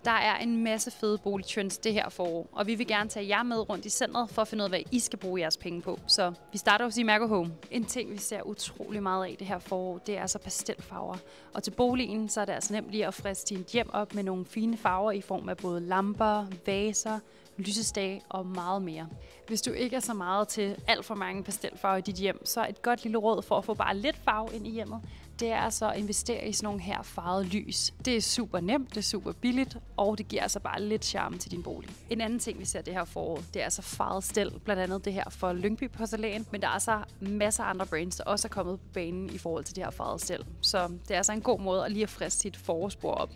Der er en masse fede boligtrends det her forår, og vi vil gerne tage jer med rundt i centret for at finde ud af, hvad I skal bruge jeres penge på. Så vi starter hos Imerco Home. En ting, vi ser utrolig meget af det her forår, det er altså pastelfarver. Og til boligen, så er det altså nemt lige at friske dit hjem op med nogle fine farver i form af både lamper, vaser, lysestage og meget mere. Hvis du ikke er så meget til alt for mange pastelfarver i dit hjem, så et godt lille råd for at få bare lidt farve ind i hjemmet, det er altså at investere i sådan nogle her farvede lys. Det er super nemt, det er super billigt, og det giver altså bare lidt charme til din bolig. En anden ting, vi ser det her forår, det er altså farvet stel, blandt andet det her for Lyngby Porcelæn, men der er altså masser af andre brands, der også er kommet på banen i forhold til det her farvede stel. Så det er altså en god måde at lige at friske sit forårsbord op.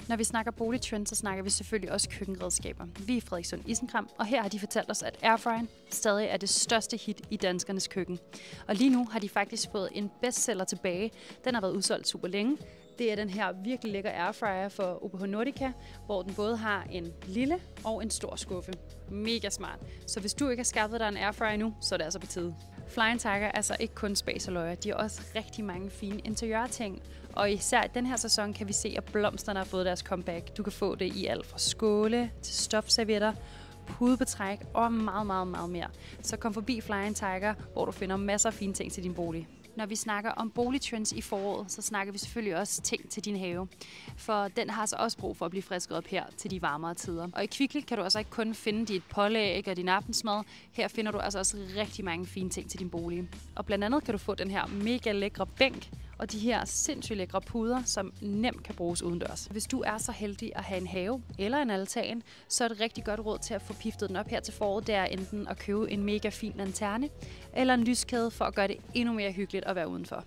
Når vi snakker boligtrends, så snakker vi selvfølgelig også køkkenredskaber. Vi er i Frederikssund Isenkram, og her har de fortalt os, at airfryeren stadig er det største hit i danskernes køkken. Og lige nu har de faktisk fået en bestseller tilbage. Den har været udsolgt super længe. Det er den her virkelig lækker airfryer for OBH Nordica, hvor den både har en lille og en stor skuffe. Mega smart. Så hvis du ikke har skaffet dig en airfryer nu, så er det altså på tide. Flying Tiger er altså ikke kun spas og løjer. De har også rigtig mange fine interiørting. Og især i den her sæson kan vi se, at blomsterne har fået deres comeback. Du kan få det i alt fra skåle til stofservietter, pudebetræk og meget mere. Så kom forbi Flying Tiger, hvor du finder masser af fine ting til din bolig. Når vi snakker om boligtrends i foråret, så snakker vi selvfølgelig også ting til din have. For den har så også brug for at blive frisket op her til de varmere tider. Og i Kvickly kan du altså ikke kun finde dit pålæg og din aftensmad. Her finder du altså også rigtig mange fine ting til din bolig. Og blandt andet kan du få den her mega lækre bænk, og de her sindssygt lækre puder, som nemt kan bruges udendørs. Hvis du er så heldig at have en have eller en altan, så er det rigtig godt råd til at få piftet den op her til foråret. Det er enten at købe en mega fin lanterne eller en lyskæde for at gøre det endnu mere hyggeligt at være udenfor.